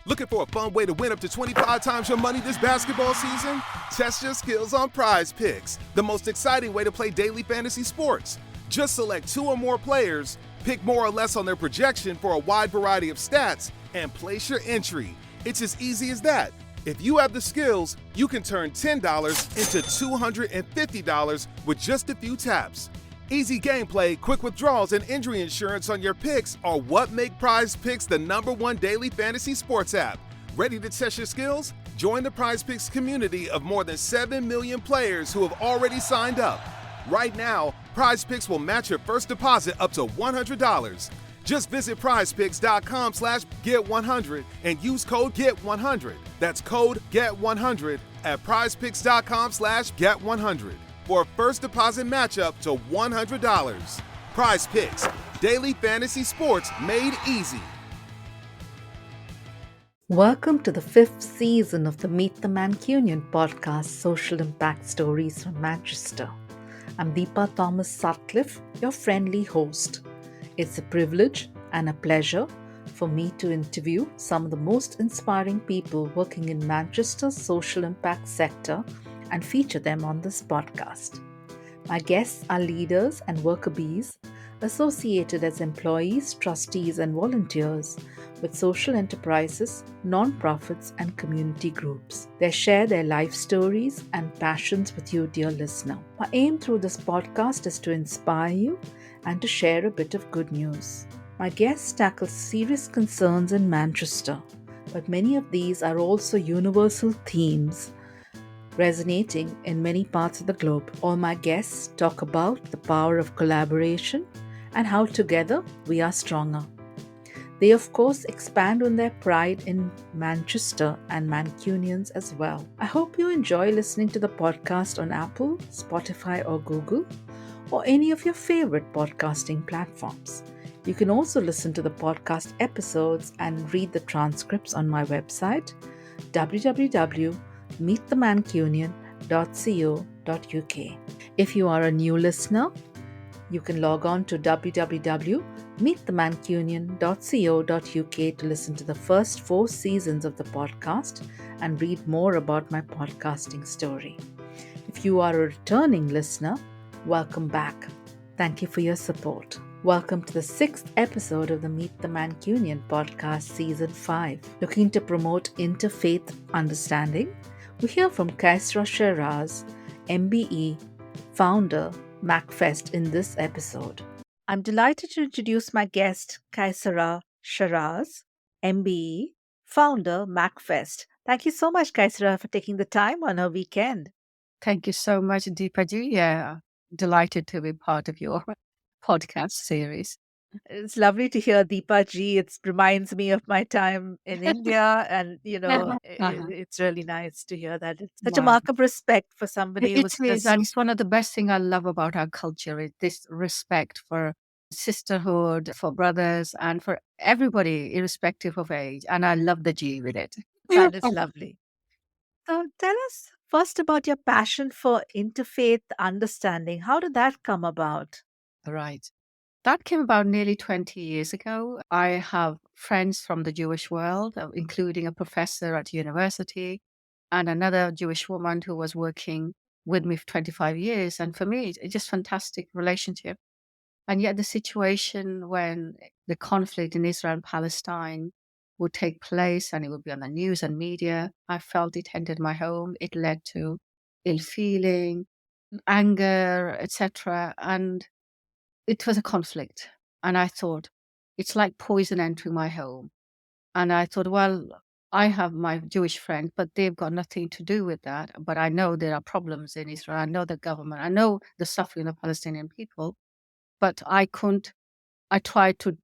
Looking for a fun way to win up to 25 times your money this basketball season? Test your skills on Prize Picks, the most exciting way to play daily fantasy sports. Just select 2 or more players, pick more or less on their projection for a wide variety of stats, and place your entry. It's as easy as that. If you have the skills, you can turn $10 into $250 with just a few taps. Easy gameplay, quick withdrawals, and injury insurance on your picks are what make Prize Picks the #1 daily fantasy sports app. Ready to test your skills? Join the Prize Picks community of more than 7 million players who have already signed up. Right now, Prize Picks will match your first deposit up to $100. Just visit prizepicks.com/get100 and use code GET100. That's code GET100 at prizepicks.com/get100 for a first deposit matchup to $100. Prize Picks, daily fantasy sports made easy. Welcome to the 5th season of the Meet the Mancunian podcast, Social Impact Stories from Manchester. I'm Deepa Thomas Sutcliffe, your friendly host. It's a privilege and a pleasure for me to interview some of the most inspiring people working in Manchester's social impact sector and feature them on this podcast. My guests are leaders and worker bees associated as employees, trustees, and volunteers with social enterprises, non-profits, and community groups. They share their life stories and passions with you, dear listener. My aim through this podcast is to inspire you and to share a bit of good news. My guests tackle serious concerns in Manchester, but many of these are also universal themes resonating in many parts of the globe. All my guests talk about the power of collaboration and how together we are stronger. They, of course, expand on their pride in Manchester and Mancunians as well. I hope you enjoy listening to the podcast on Apple, Spotify, or Google, or any of your favorite podcasting platforms. You can also listen to the podcast episodes and read the transcripts on my website, www.meetthemancunian.co.uk. If you are a new listener, you can log on to www.meetthemancunian.co.uk to listen to the first 4 seasons of the podcast and read more about my podcasting story. If you are a returning listener, welcome back. Thank you for your support. Welcome to the 6th episode of the Meet the Mancunian podcast, Season 5. Looking to promote interfaith understanding, we hear from Qaisra Shahraz, MBE, founder, MacFest, in this episode. I'm delighted to introduce my guest, Qaisra Shahraz, MBE, founder, MacFest. Thank you so much, Qaisra, for taking the time on our weekend. Thank you so much, Deepa ji. Yeah, delighted to be part of your podcast series. It's lovely to hear Deepa ji. It reminds me of my time in India, and it's really nice to hear that. It's such a Wow. mark of respect for somebody It who's is, just and it's one of the best things I love about our culture is this respect for sisterhood, for brothers, and for everybody, irrespective of age. And I love the G with it. that is lovely. So tell us first about your passion for interfaith understanding. How did that come about? Right. That came about nearly 20 years ago. I have friends from the Jewish world, including a professor at university and another Jewish woman who was working with me for 25 years. And for me, it's just fantastic relationship. And yet the situation when the conflict in Israel and Palestine would take place and it would be on the news and media, I felt it entered my home. It led to ill feeling, anger, etc. And it was a conflict. And I thought, it's like poison entering my home. And I thought, well, I have my Jewish friends, but they've got nothing to do with that. But I know there are problems in Israel. I know the government. I know the suffering of Palestinian people. But I tried to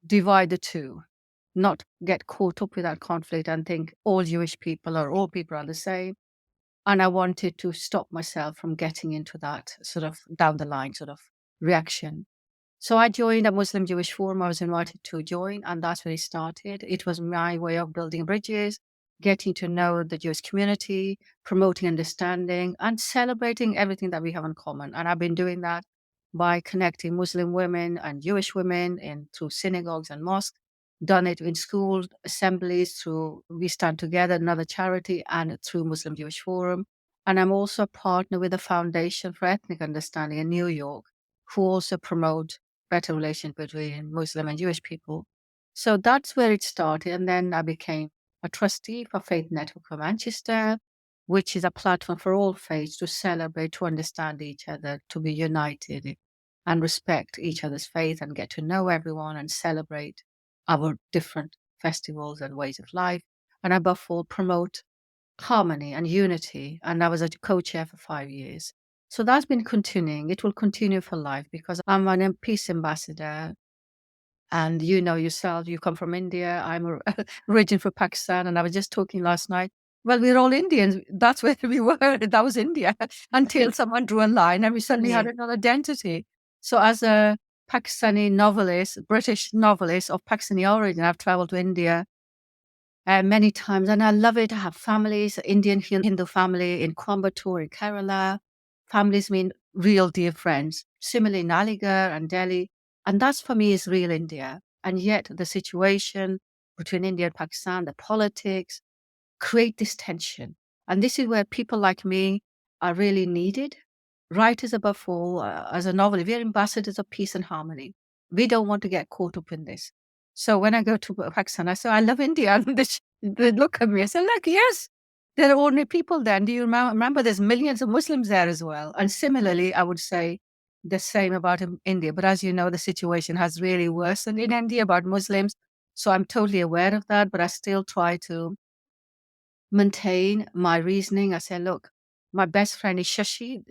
divide the two, not get caught up with that conflict and think all Jewish people or all people are the same. And I wanted to stop myself from getting into that sort of down the line sort of reaction. So I joined a Muslim Jewish forum. I was invited to join, and that's where it started. It was my way of building bridges, getting to know the Jewish community, promoting understanding, and celebrating everything that we have in common. And I've been doing that by connecting Muslim women and Jewish women through synagogues and mosques done it in school assemblies through We Stand Together, another charity, and through Muslim Jewish Forum. And I'm also a partner with the Foundation for Ethnic Understanding in New York, who also promote better relations between Muslim and Jewish people. So that's where it started. And then I became a trustee for Faith Network for Manchester, which is a platform for all faiths to celebrate, to understand each other, to be united and respect each other's faith and get to know everyone and celebrate our different festivals and ways of life. And above all, promote harmony and unity. And I was a co-chair for 5 years. So that's been continuing. It will continue for life because I'm an peace ambassador. And you know yourself, you come from India. I'm originating from Pakistan. And I was just talking last night. Well, we're all Indians. That's where we were. That was India until someone drew a line and we suddenly had another identity. So as a Pakistani novelist, British novelist of Pakistani origin, I've traveled to India many times, and I love it. I have families, Indian Hindu family in Coimbatore, in Kerala. Families mean real dear friends. Similarly in Aligarh and Delhi. And that's for me is real India. And yet the situation between India and Pakistan, the politics, create this tension. And this is where people like me are really needed. Writers above all, as a novelist, we're ambassadors of peace and harmony. We don't want to get caught up in this. So when I go to Pakistan, I say, I love India. And they look at me, I say, look, yes, there are ordinary people there. And do you remember there's millions of Muslims there as well? And similarly, I would say the same about India. But as you know, the situation has really worsened in India about Muslims. So I'm totally aware of that, but I still try to maintain my reasoning. I say, look, my best friend is Shashi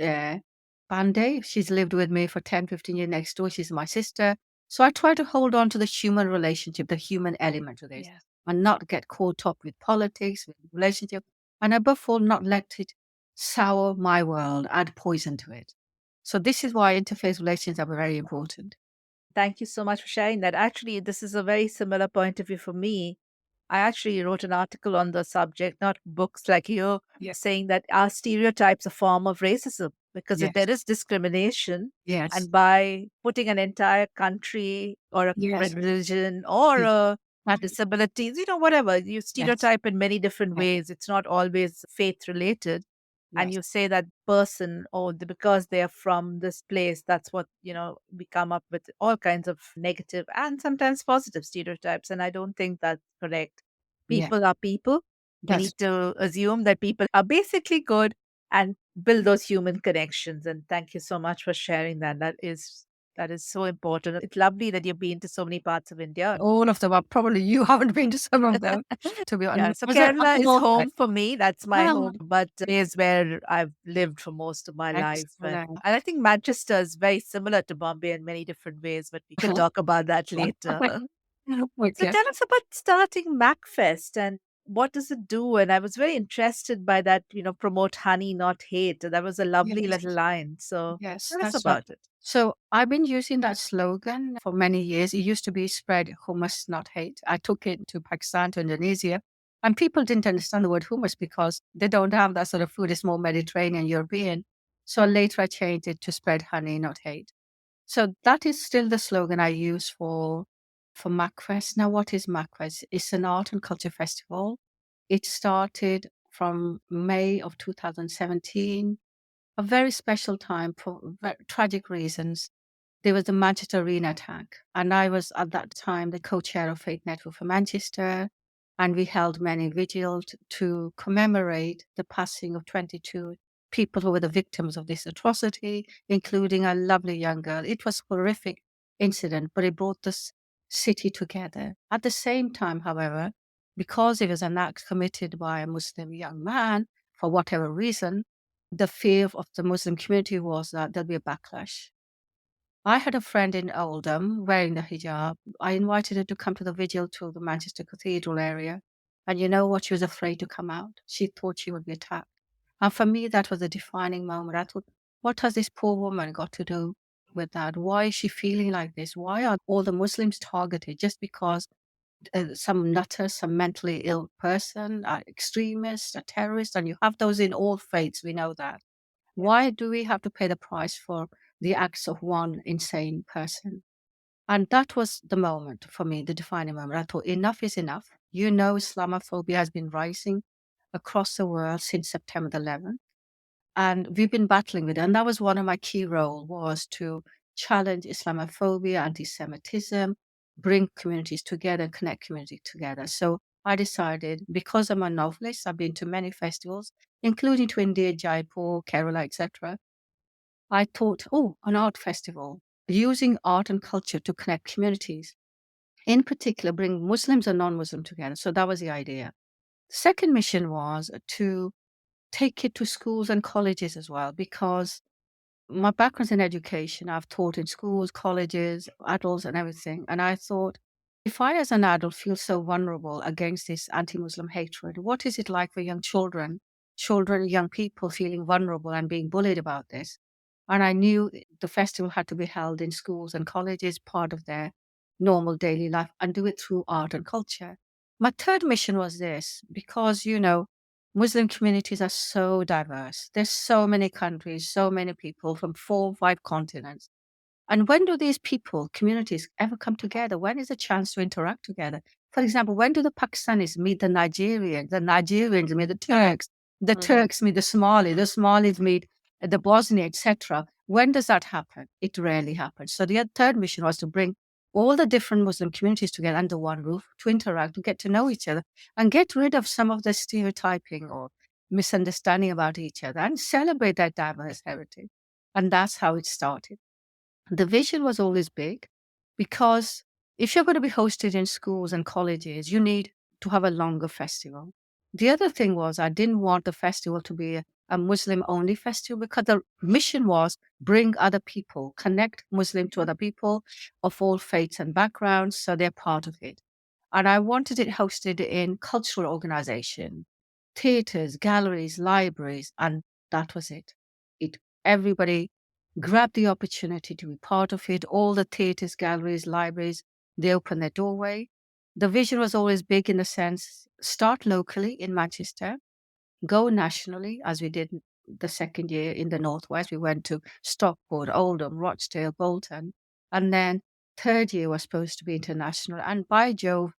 Pandey. She's lived with me for 10, 15 years next door. She's my sister. So I try to hold on to the human relationship, the human element of this, and not get caught up with politics, with relationship, and above all, not let it sour my world, add poison to it. So this is why interfaith relations are very important. Thank you so much for sharing that. Actually, this is a very similar point of view for me. I actually wrote an article on the subject, not books like you, saying that our stereotypes a form of racism because if Yes. there is discrimination, Yes. and by putting an entire country or a Yes. religion or disabilities, whatever, you stereotype in many different Yes. ways. It's not always faith related. And Yes. you say that person, because they are from this place, that's what, we come up with all kinds of negative and sometimes positive stereotypes. And I don't think that's correct. Yeah. People are people. We That's need to assume that people are basically good and build those human connections. And thank you so much for sharing that. That is so important. It's lovely that you've been to so many parts of India. all of them are probably you haven't been to some of them, to be Yeah, honest. so Was it Kerala up is north home side? for me. That's my Ah, home, but it is where I've lived for most of my life. And excellent. I think Manchester is very similar to Bombay in many different ways, but we can talk about that later. So Okay. tell us about starting MacFest and what does it do? And I was very interested by that, promote honey, not hate. That was a lovely Yes. little line. So Yes, tell us that's right. about it. So I've been using that slogan for many years. It used to be spread hummus, not hate. I took it to Pakistan, to Indonesia, and people didn't understand the word hummus because they don't have that sort of food. It's more Mediterranean, European. So later I changed it to spread honey, not hate. So that is still the slogan I use for MacFest. Now, what is MacFest? It's an art and culture festival. It started from May of 2017, a very special time for tragic reasons. There was the Manchester Arena attack, and I was at that time the co-chair of Faith Network for Manchester, and we held many vigils to commemorate the passing of 22 people who were the victims of this atrocity, including a lovely young girl. It was a horrific incident, but it brought this city together. At the same time, however, because it was an act committed by a Muslim young man, for whatever reason, the fear of the Muslim community was that there'll be a backlash. I had a friend in Oldham wearing the hijab. I invited her to come to the vigil to the Manchester Cathedral area. And you know what? She was afraid to come out. She thought she would be attacked. And for me, that was a defining moment. I thought, what has this poor woman got to do with that? Why is she feeling like this? Why are all the Muslims targeted just because some nutter, some mentally ill person, an extremist, a terrorist? And you have those in all faiths, we know that. Why do we have to pay the price for the acts of one insane person? And that was the moment for me, the defining moment. I thought, enough is enough. You know, Islamophobia has been rising across the world since September the 11th. And we've been battling with it. And that was one of my key roles, was to challenge Islamophobia, anti-Semitism, bring communities together, connect community together. So I decided, because I'm a novelist, I've been to many festivals, including to India, Jaipur, Kerala, etc. I thought, oh, an art festival, using art and culture to connect communities, in particular, bring Muslims and non-Muslim together. So that was the idea. The second mission was to take it to schools and colleges as well, because my background's in education. I've taught in schools, colleges, adults, and everything. And I thought, if I, as an adult, feel so vulnerable against this anti Muslim hatred, what is it like for young children, young people feeling vulnerable and being bullied about this? And I knew the festival had to be held in schools and colleges, part of their normal daily life, and do it through art and culture. My third mission was this, because, Muslim communities are so diverse. There's so many countries, so many people from 4 or 5 continents. And when do these people, communities, ever come together? When is a chance to interact together? For example, when do the Pakistanis meet the Nigerians meet the Turks, the Turks meet the Somalis meet the Bosnia, etc.? When does that happen? It rarely happens. So the third mission was to bring all the different Muslim communities together under one roof to interact, to get to know each other, and get rid of some of the stereotyping or misunderstanding about each other and celebrate that diverse heritage. And that's how it started. The vision was always big, because if you're going to be hosted in schools and colleges, you need to have a longer festival. The other thing was, I didn't want the festival to be a Muslim only festival, because the mission was bring other people, connect Muslim to other people of all faiths and backgrounds, so they're part of it. And I wanted it hosted in cultural organization, theaters, galleries, libraries, and that was it. Everybody grab the opportunity to be part of it. All the theatres, galleries, libraries, they open their doorway. The vision was always big in the sense, start locally in Manchester, go nationally, as we did the second year in the Northwest. We went to Stockport, Oldham, Rochdale, Bolton. And then third year was supposed to be international. And by Jove,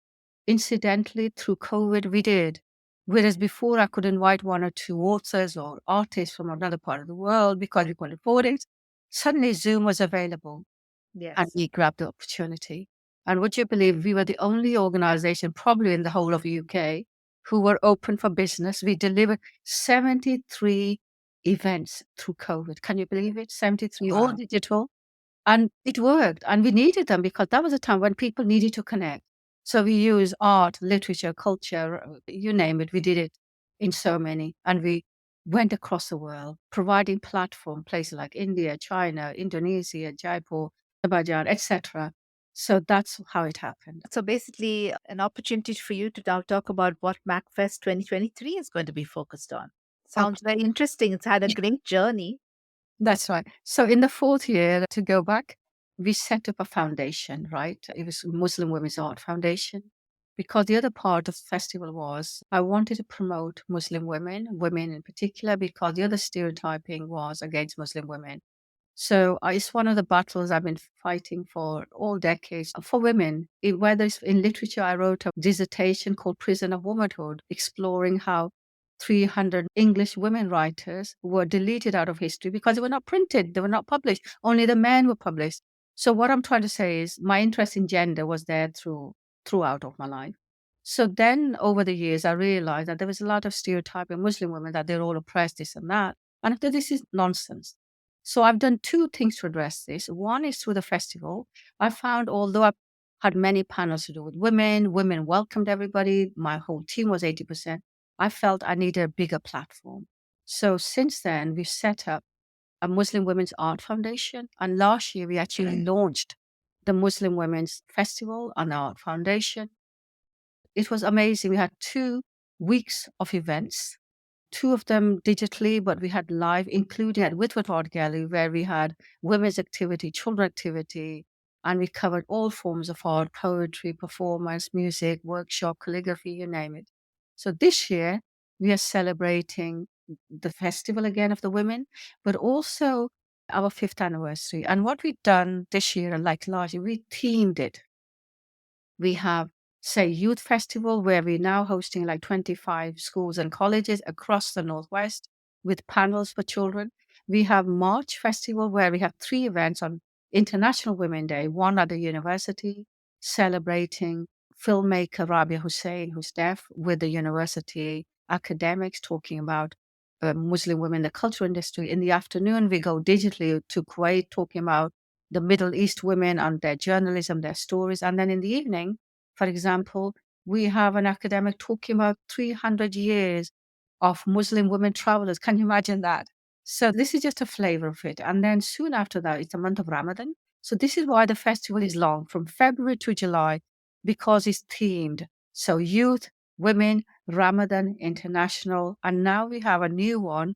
incidentally, through COVID, we did. Whereas before, I could invite 1 or 2 authors or artists from another part of the world because we couldn't afford it. Suddenly, Zoom was available, and Yes. we grabbed the opportunity. And would you believe, we were the only organization, probably in the whole of the UK, who were open for business. We delivered 73 events through COVID. Can you believe it? 73, all Wow. digital. And it worked. And we needed them, because that was a time when people needed to connect. So we use art, literature, culture, you name it. We did it in so many. And we went across the world, providing platform, places like India, China, Indonesia, Jaipur, Azerbaijan, etc. So that's how it happened. So basically, an opportunity for you to now talk about what MacFest 2023 is going to be focused on. Sounds very interesting. It's had a great journey. That's right. So in the fourth year, to go back, we set up a foundation, right? It was Muslim Women's Art Foundation. Because the other part of the festival was, I wanted to promote Muslim women in particular, because the other stereotyping was against Muslim women. So it's one of the battles I've been fighting for all decades for women. Whether it's in literature, I wrote a dissertation called Prison of Womanhood, exploring how 300 English women writers were deleted out of history because they were not printed, they were not published. Only the men were published. So what I'm trying to say is, my interest in gender was there throughout of my life. So then over the years, I realized that there was a lot of stereotyping Muslim women, that they're all oppressed, this and that. And I thought, this is nonsense. So I've done 2 things to address this. One is through the festival. I found, although I had many panels to do with women welcomed everybody. My whole team was 80%. I felt I needed a bigger platform. So since then, we've set up a Muslim Women's Art Foundation. And last year, we actually launched the Muslim Women's Festival and Art Foundation. It was amazing. We had 2 weeks of events, 2 of them digitally, but we had live, including at Whitworth Art Gallery, where we had women's activity, children activity, and we covered all forms of art, poetry, performance, music, workshop, calligraphy, you name it. So this year, we are celebrating the festival again of the women, but also our fifth anniversary. And what we've done this year, like last year, we themed it. We have, say, Youth Festival, where we're now hosting like 25 schools and colleges across the Northwest with panels for children. We have March Festival, where we have 3 events on International Women's Day, one at the university, celebrating filmmaker Rabia Hussein, who's deaf, with the university academics talking about Muslim women in the culture industry. In the afternoon, we go digitally to Kuwait, talking about the Middle East women and their journalism, their stories. And then in the evening, for example, we have an academic talking about 300 years of Muslim women travelers. Can you imagine that? So this is just a flavor of it. And then soon after that, it's the month of Ramadan. So this is why the festival is long, from February to July, because it's themed. So youth, women, Ramadan, international. And now we have a new one,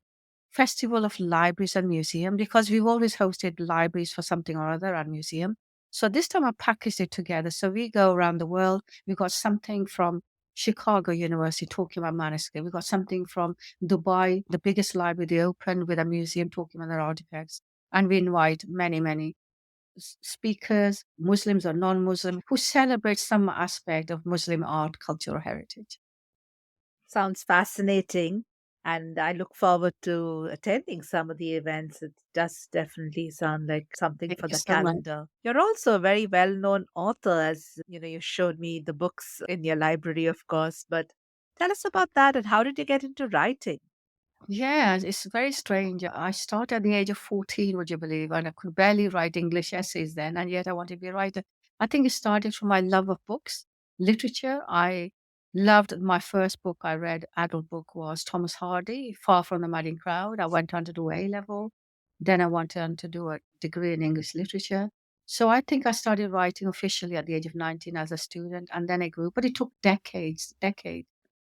Festival of Libraries and Museum, because we've always hosted libraries for something or other and museum. So this time I packaged it together. So we go around the world. We got something from Chicago University talking about manuscript. We got something from Dubai, the biggest library they opened with a museum talking about their artifacts. And we invite many, many speakers, Muslims or non-Muslim, who celebrate some aspect of Muslim art, culture, or heritage. Sounds fascinating. And I look forward to attending some of the events. It does definitely sound like something Thank for you the so much. calendar. You're also a very well-known author, as you showed me the books in your library, of course. But tell us about that and how did you get into writing? Yeah, it's very strange. I started at the age of 14, would you believe? And I could barely write English essays then, and yet I wanted to be a writer. I think it started from my love of books, literature. I loved my first book I read, adult book, was Thomas Hardy, Far from the Madding Crowd. I went on to do A level. Then I went on to do a degree in English literature. So I think I started writing officially at the age of 19 as a student, and then I grew, but it took decades.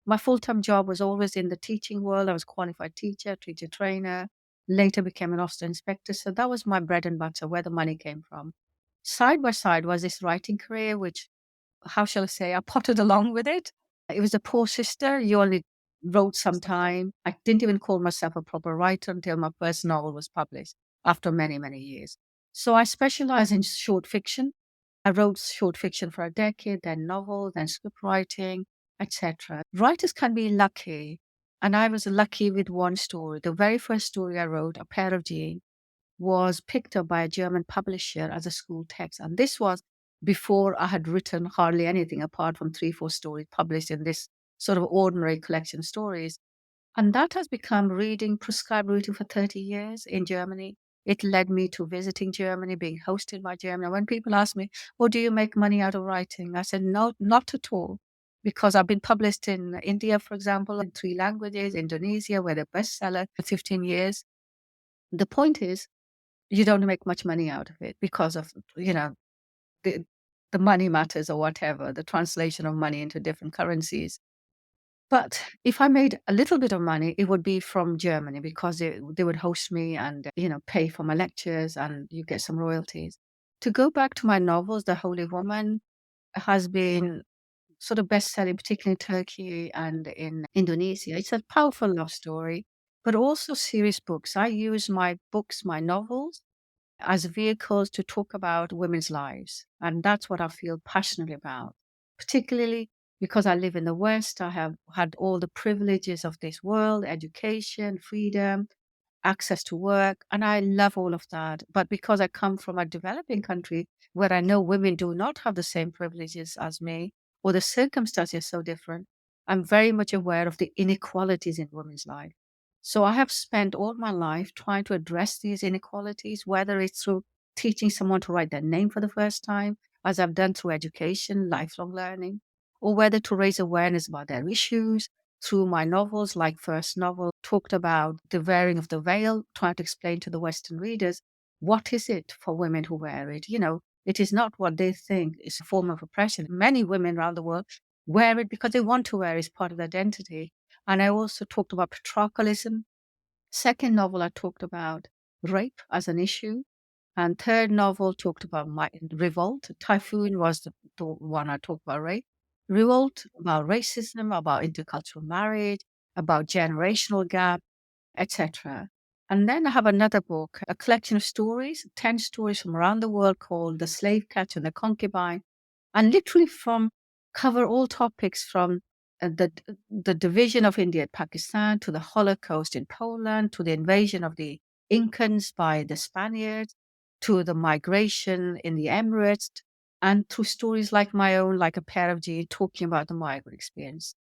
My full-time job was always in the teaching world. I was a qualified teacher, teacher trainer, later became an officer inspector. So that was my bread and butter, where the money came from. Side by side was this writing career, which, how shall I say, I potted along with it. It was a poor sister. You only wrote sometime. I didn't even call myself a proper writer until my first novel was published after many, many years. So I specialize in short fiction. I wrote short fiction for a decade, then novel, then script writing, etc. Writers can be lucky, and I was lucky with one story. The very first story I wrote, A Pair of Jeans, was picked up by a German publisher as a school text. And this was before I had written hardly anything apart from 3, 4 stories published in this sort of ordinary collection of stories. And that has become prescribed reading for 30 years in Germany. It led me to visiting Germany, being hosted by Germany. When people ask me, well, do you make money out of writing? I said, no, not at all. Because I've been published in India, for example, in 3 languages, Indonesia, where the bestseller for 15 years. The point is, you don't make much money out of it because of, the, the money matters or whatever, the translation of money into different currencies. But if I made a little bit of money, it would be from Germany because they would host me and, pay for my lectures and you get some royalties. To go back to my novels, The Holy Woman has been sort of best-selling, particularly in Turkey and in Indonesia. It's a powerful love story, but also serious books. I use my books, my novels, as vehicles to talk about women's lives. And that's what I feel passionately about, particularly because I live in the West. I have had all the privileges of this world, education, freedom, access to work, and I love all of that. But because I come from a developing country where I know women do not have the same privileges as me, or the circumstances are so different, I'm very much aware of the inequalities in women's life. So I have spent all my life trying to address these inequalities, whether it's through teaching someone to write their name for the first time, as I've done through education, lifelong learning, or whether to raise awareness about their issues through my novels. Like first novel talked about the wearing of the veil, trying to explain to the Western readers, what is it for women who wear it? It is not what they think is a form of oppression. Many women around the world wear it because they want to wear it as part of their identity. And I also talked about patriarchalism. Second novel, I talked about rape as an issue. And third novel talked about my revolt. Typhoon was the one I talked about rape. Revolt about racism, about intercultural marriage, about generational gap, etc. And then I have another book, a collection of stories, 10 stories from around the world called The Slave Catcher and the Concubine. And literally from cover all topics from the division of India and Pakistan to the Holocaust in Poland to the invasion of the Incans by the Spaniards to the migration in the Emirates and through stories like my own, like a pair of G, talking about the migrant experience.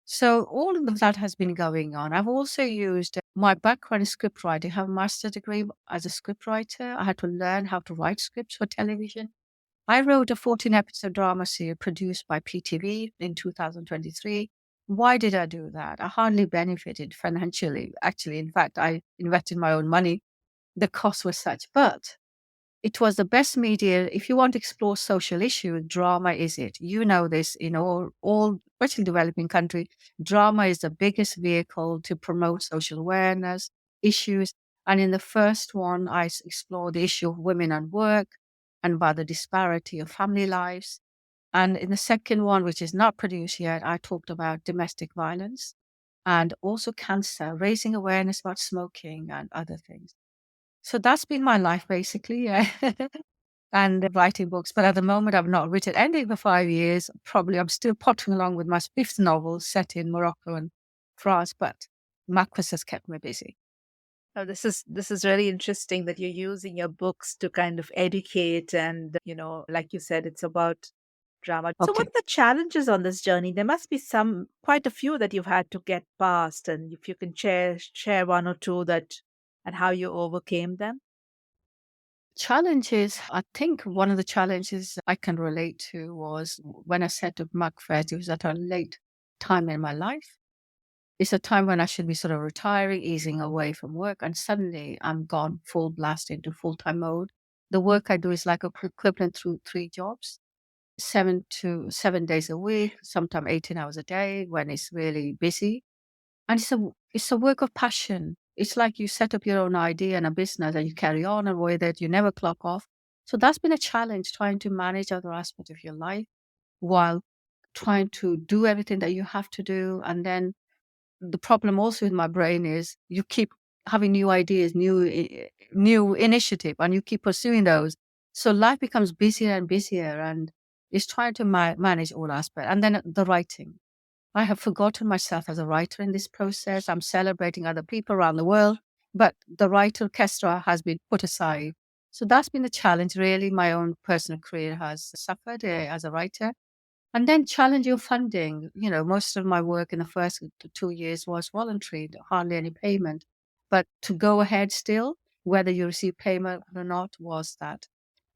So all of that has been going on. I've also used my background in script writing. I have a master's degree as a script writer. I had to learn how to write scripts for television. I wrote a 14-episode drama series produced by PTV in 2023. Why did I do that? I hardly benefited financially. Actually, in fact, I invested my own money. The costs were such, but it was the best media. If you want to explore social issues, drama is it. You know this in all especially developing country. Drama is the biggest vehicle to promote social awareness, issues. And in the first one, I explored the issue of women and work and about the disparity of family lives. And in the second one, which is not produced yet, I talked about domestic violence and also cancer, raising awareness about smoking and other things. So that's been my life basically, and writing books. But at the moment, I've not written anything for 5 years. Probably I'm still pottering along with my fifth novel set in Morocco and France, but Marquis has kept me busy. Oh, this is really interesting that you're using your books to kind of educate and, like you said, it's about drama. So what Okay. are the challenges on this journey? There must be quite a few that you've had to get past, and if you can share one or two that and how you overcame them. Challenges, I think one of the challenges I can relate to was when I set up Macfest, it was at a late time in my life. It's a time when I should be sort of retiring, easing away from work, and suddenly I'm gone full blast into full-time mode. The work I do is like equivalent through 3 jobs, 7 days a week, sometimes 18 hours a day when it's really busy. And it's a work of passion. It's like you set up your own idea and a business and you carry on and with it, you never clock off. So that's been a challenge trying to manage other aspects of your life while trying to do everything that you have to do. And then the problem also with my brain is you keep having new ideas, new initiative, and you keep pursuing those. So life becomes busier and busier, and it's trying to manage all aspects. And then the writing. I have forgotten myself as a writer in this process. I'm celebrating other people around the world, but the writer Qaisra has been put aside. So that's been a challenge. Really, my own personal career has suffered as a writer. And then challenging funding. Most of my work in the first 2 years was voluntary, hardly any payment. But to go ahead still, whether you receive payment or not, was that.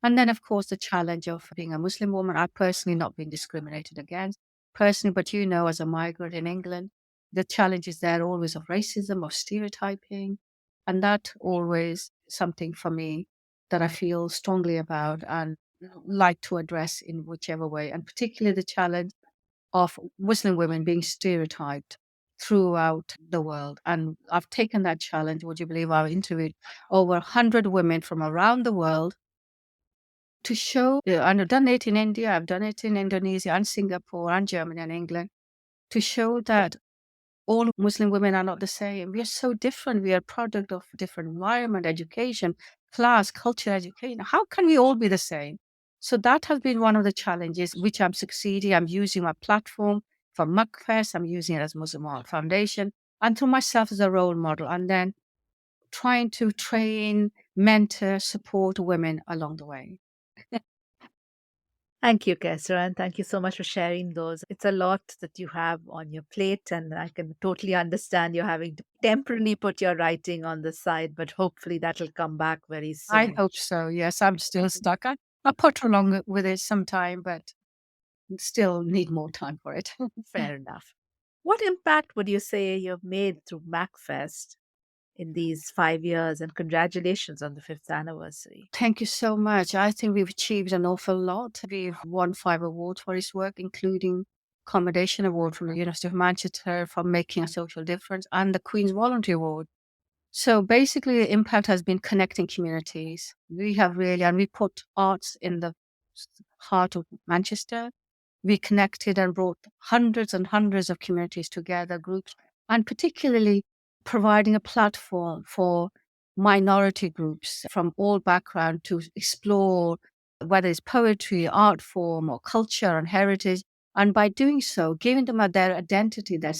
And then, of course, the challenge of being a Muslim woman. I've personally not been discriminated against, personally, but as a migrant in England, the challenge is there always of racism, of stereotyping. And that always something for me that I feel strongly about and like to address in whichever way, and particularly the challenge of Muslim women being stereotyped throughout the world. And I've taken that challenge. Would you believe I've interviewed over 100 women from around the world to show, and I've done it in India, I've done it in Indonesia and Singapore and Germany and England, to show that all Muslim women are not the same. We are so different. We are a product of different environment, education, class, culture, education. How can we all be the same? So that has been one of the challenges, which I'm succeeding. I'm using my platform for Mukfest. I'm using it as Muslim Art Foundation and to myself as a role model. And then trying to train, mentor, support women along the way. Thank you, Kesra, and thank you so much for sharing those. It's a lot that you have on your plate, and I can totally understand you're having to temporarily put your writing on the side, but hopefully that'll come back very I soon. hope so. Yes, I'm still stuck. I put along with it sometime, but still need more time for it. Fair enough. What impact would you say you've made through MacFest in these 5 years? And congratulations on the fifth anniversary. Thank you so much. I think we've achieved an awful lot. We've won 5 awards for his work, including Accommodation Award from the University of Manchester for making a social difference and the Queen's Voluntary Award. So basically, the impact has been connecting communities. We have really, and we put arts in the heart of Manchester. We connected and brought hundreds and hundreds of communities together, groups, and particularly providing a platform for minority groups from all backgrounds to explore whether it's poetry, art form, or culture and heritage. And by doing so, giving them their identity, their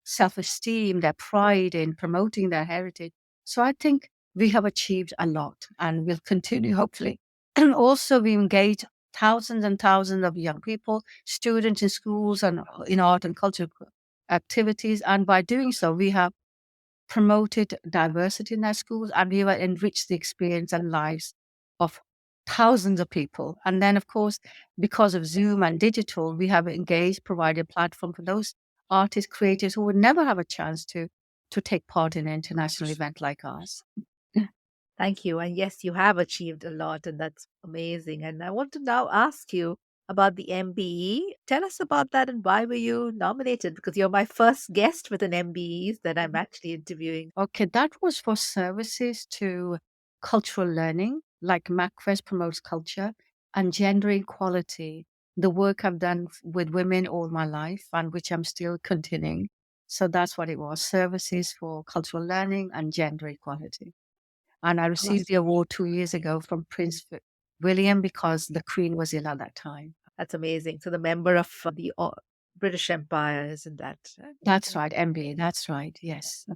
self-esteem, their pride in promoting their heritage. So I think we have achieved a lot and will continue, hopefully. And also we engage thousands and thousands of young people, students in schools and in art and culture activities. And by doing so, we have promoted diversity in our schools and we have enriched the experience and lives of thousands of people. And then, of course, because of Zoom and digital, we have engaged, provided a platform for those artists, creators who would never have a chance to take part in an international event like ours. Thank you. And yes, you have achieved a lot, and that's amazing. And I want to now ask you about the MBE. Tell us about that and why were you nominated? Because you're my first guest with an MBE that I'm actually interviewing. Okay, that was for services to cultural learning, like MacFest promotes culture and gender equality. The work I've done with women all my life and which I'm still continuing. So that's what it was, services for cultural learning and gender equality. And I received the award 2 years ago from Prince William because the Queen was ill at that time. That's amazing. So the member of the British Empire, isn't that? That's right, MBA. That's right. Yes.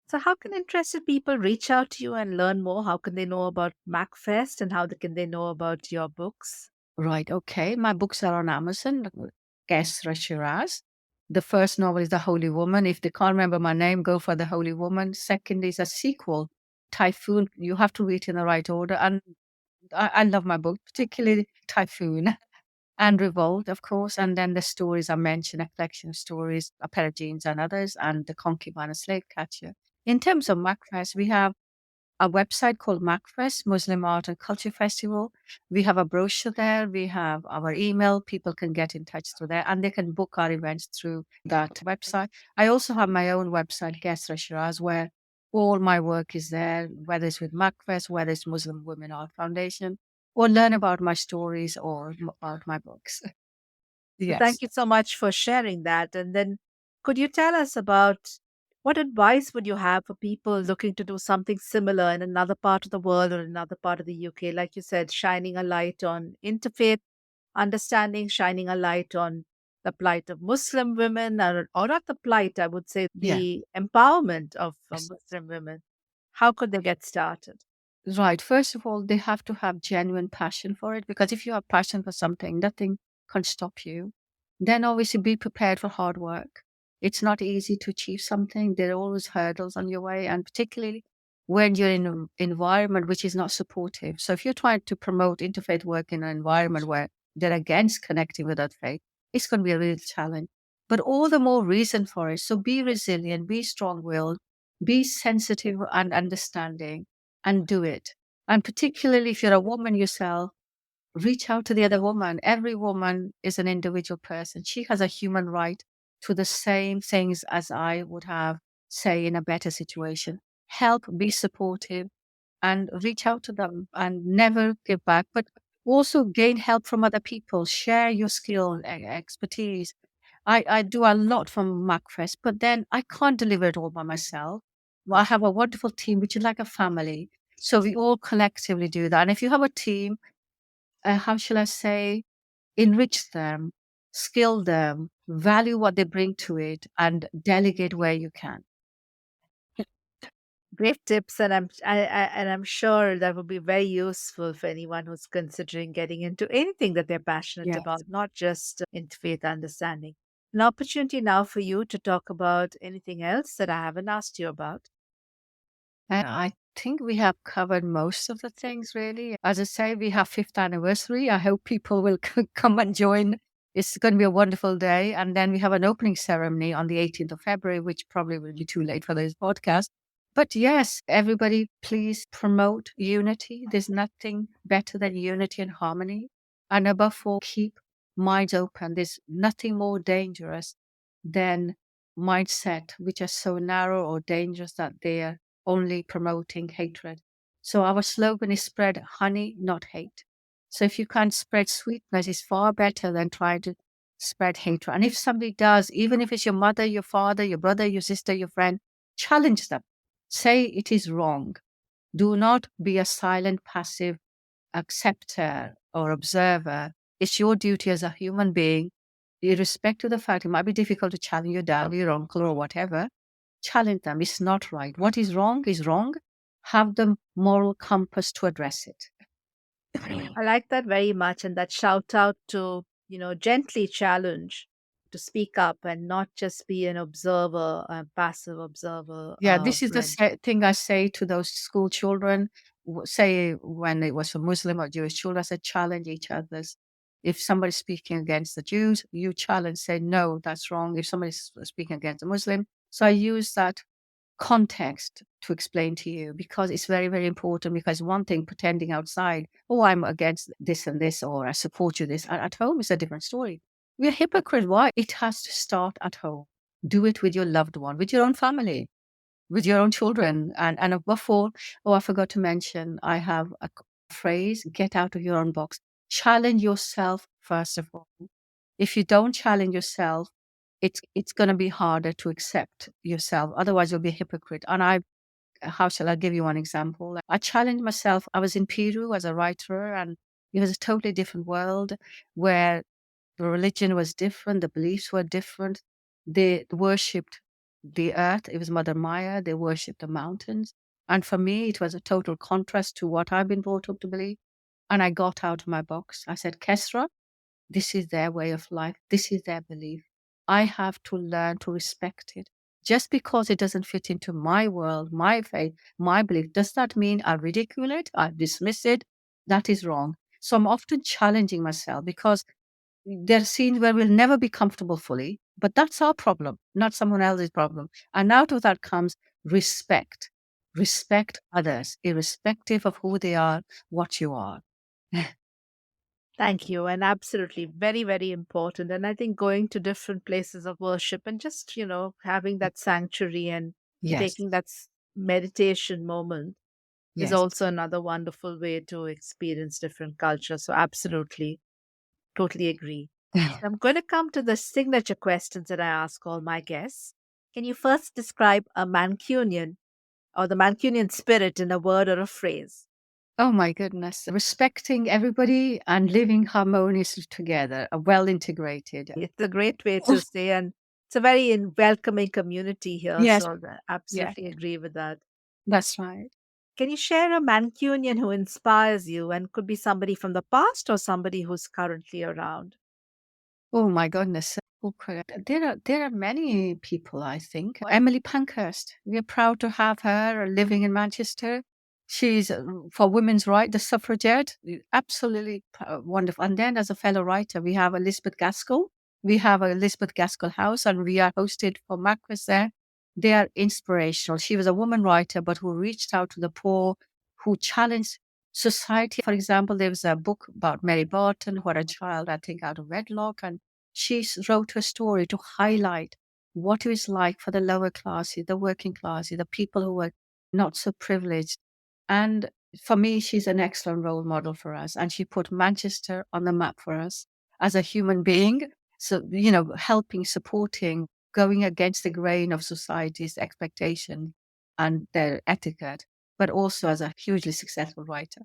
So how can interested people reach out to you and learn more? How can they know about MacFest and how can they know about your books? Right. Okay. My books are on Amazon. Qaisra Shahraz. The first novel is The Holy Woman. If they can't remember my name, go for The Holy Woman. Second is a sequel, Typhoon. You have to read in the right order. And I love my book, particularly Typhoon and Revolt, of course. And then the stories I mentioned, a collection of stories, A Pair of Jeans and Others, and The Concubine and Slave Catcher. In terms of MacFest, we have a website called MacFest, Muslim Art and Culture Festival. We have a brochure there. We have our email. People can get in touch through there and they can book our events through that website. I also have my own website, Qaisra Shahraz, where all my work is there, whether it's with MacFest, whether it's Muslim Women Art Foundation, or learn about my stories or about my books. So Yes. thank you so much for sharing that. And then could you tell us about what advice would you have for people looking to do something similar in another part of the world or another part of the UK? Like you said, shining a light on interfaith understanding, shining a light on the plight of Muslim women, or not the plight, I would say Yeah. the empowerment of Muslim women. How could they get started? Right. First of all, they have to have genuine passion for it because if you have passion for something, nothing can stop you. Then obviously be prepared for hard work. It's not easy to achieve something. There are always hurdles on your way, and particularly when you're in an environment which is not supportive. So if you're trying to promote interfaith work in an environment where they're against connecting with that faith, it's going to be a real challenge. But all the more reason for it. So be resilient, be strong-willed, be sensitive and understanding and do it. And particularly if you're a woman yourself, reach out to the other woman. Every woman is an individual person. She has a human right to the same things as I would have, say, in a better situation. Help, be supportive, and reach out to them and never give back. But also gain help from other people. Share your skill, expertise. I do a lot from MacFest, but then I can't deliver it all by myself. Well, I have a wonderful team, which is like a family. So we all collectively do that. And if you have a team, how shall I say, enrich them, skill them, value what they bring to it, and delegate where you can. Great tips, and I'm sure that would be very useful for anyone who's considering getting into anything that they're passionate Yes. about, not just interfaith understanding. An opportunity now for you to talk about anything else that I haven't asked you about. And I think we have covered most of the things, really. As I say, we have 5th anniversary. I hope people will come and join. It's going to be a wonderful day. And then we have an opening ceremony on the 18th of February, which probably will be too late for this podcast. But yes, everybody, please promote unity. There's nothing better than unity and harmony. And above all, keep minds open. There's nothing more dangerous than mindset, which are so narrow or dangerous that they are only promoting hatred. So our slogan is spread honey, not hate. So if you can spread sweetness, it's far better than trying to spread hatred. And if somebody does, even if it's your mother, your father, your brother, your sister, your friend, challenge them. Say it is wrong. Do not be a silent, passive acceptor or observer. It's your duty as a human being, irrespective of the fact it might be difficult to challenge your dad or your uncle or whatever. Challenge them. It's not right. What is wrong is wrong. Have the moral compass to address it. I like that very much. And that shout out to, gently challenge, to speak up and not just be an observer, a passive observer, Yeah, this is the friend. thing I say to those school children. Say when it was for Muslim or Jewish children, I said challenge each other's. If somebody's speaking against the Jews, you challenge, say no, that's wrong. If somebody's speaking against a Muslim, so I use that context to explain to you because it's very, very important. Because one thing pretending outside, oh, I'm against this and this, or I support you this. At home, it's a different story. We're hypocrites. Why? It has to start at home. Do it with your loved one, with your own family, with your own children. And above all, oh, I forgot to mention, I have a phrase, get out of your own box. Challenge yourself, first of all. If you don't challenge yourself, it's going to be harder to accept yourself. Otherwise, you'll be a hypocrite. And how shall I give you one example? I challenged myself. I was in Peru as a writer, and it was a totally different world where the religion was different, the beliefs were different. They worshipped the earth. It was Mother Maya. They worshipped the mountains. And for me, it was a total contrast to what I've been brought up to believe. And I got out of my box. I said, Kesra, this is their way of life. This is their belief. I have to learn to respect it. Just because it doesn't fit into my world, my faith, my belief, does that mean I ridicule it? I dismiss it? That is wrong. So I'm often challenging myself because there are scenes where we'll never be comfortable fully, but that's our problem, not someone else's problem. And out of that comes respect. Respect others, irrespective of who they are, what you are. Thank you. And absolutely very, very important. And I think going to different places of worship and just, having that sanctuary and Yes, taking that meditation moment is yes. also another wonderful way to experience different cultures. So, absolutely, totally agree. So I'm going to come to the signature questions that I ask all my guests. Can you first describe a Mancunian or the Mancunian spirit in a word or a phrase? Oh my goodness. Respecting everybody and living harmoniously together, well integrated. It's a great way to say, and it's a very welcoming community here. Yes, So, I yes, absolutely agree with that. that's right. Can you share a Mancunian who inspires you and could be somebody from the past or somebody who's currently around? Oh my goodness. There are many people, I think. Emily Pankhurst. We're proud to have her living in Manchester. She's for women's rights, the suffragette. Absolutely wonderful. And then as a fellow writer, we have Elizabeth Gaskell. We have a Elizabeth Gaskell House, and we are hosted for Macros there. They are inspirational. She was a woman writer, but who reached out to the poor, who challenged society. For example, there was a book about Mary Barton, who had a child, I think, out of wedlock, and she wrote her story to highlight what it was like for the lower classes, the working classes, the people who were not so privileged. And for me, she's an excellent role model for us. And she put Manchester on the map for us as a human being. So, helping, supporting, going against the grain of society's expectation and their etiquette, but also as a hugely successful writer.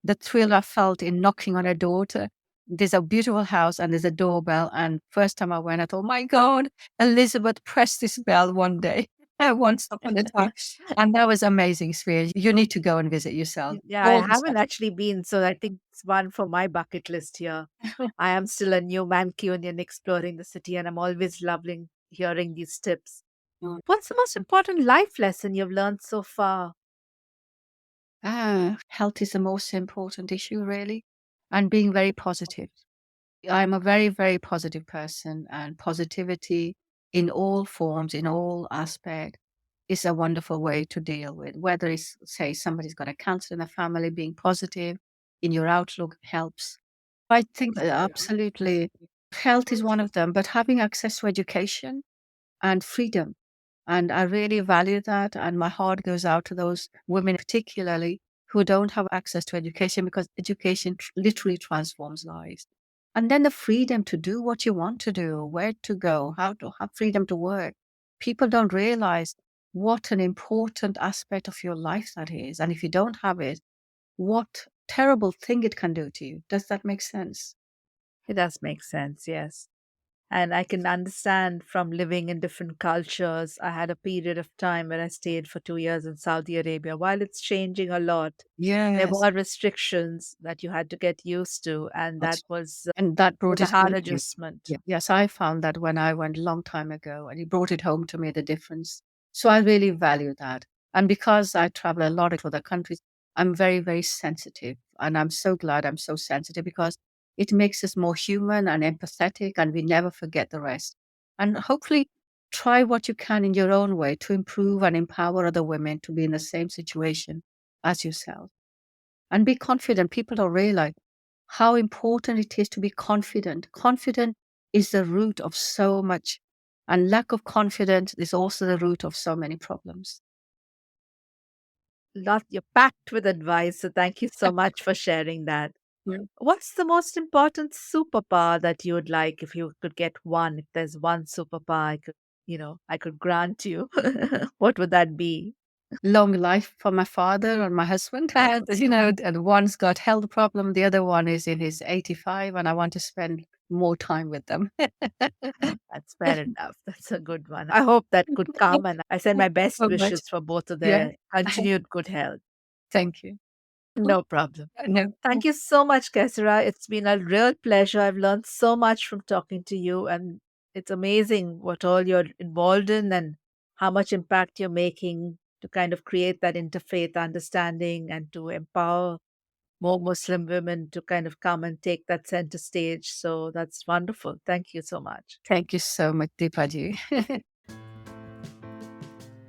The thrill I felt in knocking on her door. There's a beautiful house and there's a doorbell. And first time I went, I thought, my God, Elizabeth pressed this bell one day, once upon a time. And that was amazing experience. You need to go and visit yourself. Yeah, I All this haven't actually been, so I think it's one for my bucket list here. I am still a new Mancunian exploring the city, and I'm always loving hearing these tips. stuff. What's the most important life lesson you've learned so far? Health is the most important issue, really, and being very positive. I'm a very, very positive person, and positivity in all forms, in all aspects, is a wonderful way to deal with. Whether it's, say, somebody's got a cancer in the family, being positive in your outlook helps. I think that absolutely health is one of them, but having access to education and freedom. And I really value that. And my heart goes out to those women, particularly who don't have access to education because education literally transforms lives. And then the freedom to do what you want to do, where to go, how to have freedom to work. People don't realize what an important aspect of your life that is. And if you don't have it, what terrible thing it can do to you. Does that make sense? It does make sense, yes. And I can understand from living in different cultures. I had a period of time where I stayed for 2 years in Saudi Arabia. While it's changing a lot, there Yes, were restrictions that you had to get used to, and that that's was and that was brought a it home hard to me. adjustment. Yeah. Yes, I found that when I went a long time ago, and it brought it home to me the difference. So I really value that. And because I travel a lot to other countries, I'm very, very sensitive. And I'm so glad I'm so sensitive because it makes us more human and empathetic, and we never forget the rest. And hopefully, try what you can in your own way to improve and empower other women to be in the same situation as yourself. And be confident. People don't realize how important it is to be confident. Confident is the root of so much, and lack of confidence is also the root of so many problems. You're packed with advice, so thank you so much for sharing that. Yeah. What's the most important superpower that you would like if you could get one? If there's one superpower I could grant you, what would that be? Long life for my father and my husband. And, and one's got health problem, the other one is in his 85, and I want to spend more time with them. That's fair enough. That's a good one. I hope that could come, and I send my best So much. wishes for both of Yeah. their continued good health. Thank you. No problem. No. Thank you so much, Kaisra. It's been a real pleasure. I've learned so much from talking to you, and it's amazing what all you're involved in and how much impact you're making to kind of create that interfaith understanding and to empower more Muslim women to kind of come and take that center stage. So that's wonderful. Thank you so much. Thank you so much, Deepaji.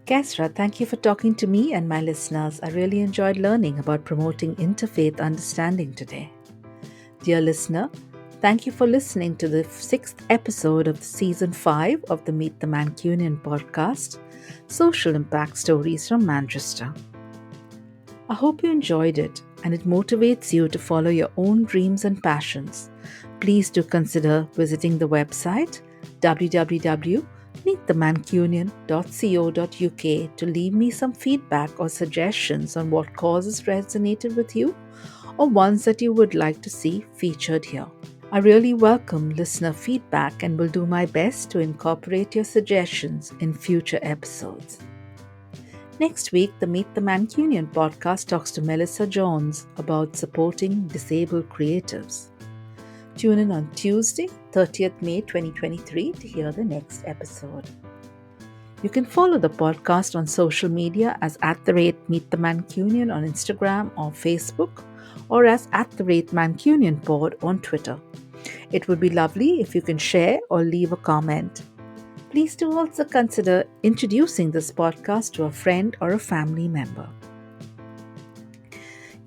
Kaisra, thank you for talking to me and my listeners. I really enjoyed learning about promoting interfaith understanding today. Dear listener, thank you for listening to the 6th episode of Season 5 of the Meet the Mancunian podcast, Social Impact Stories from Manchester. I hope you enjoyed it and it motivates you to follow your own dreams and passions. Please do consider visiting the website www.meetthemancunian.co.uk to leave me some feedback or suggestions on what causes resonated with you or ones that you would like to see featured here. I really welcome listener feedback and will do my best to incorporate your suggestions in future episodes. Next week, the Meet the Mancunian podcast talks to Melissa Jones about supporting disabled creatives. Tune in on Tuesday, 30th May 2023 to hear the next episode. You can follow the podcast on social media as @MeetTheMancunian on Instagram or Facebook, or as @MancunianPod on Twitter. It would be lovely if you can share or leave a comment. Please do also consider introducing this podcast to a friend or a family member.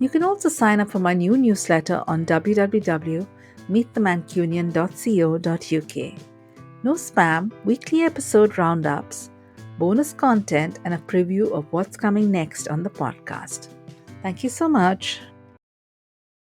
You can also sign up for my new newsletter on www.meetthemancunian.co.uk. No spam, weekly episode roundups, bonus content, and a preview of what's coming next on the podcast. Thank you so much.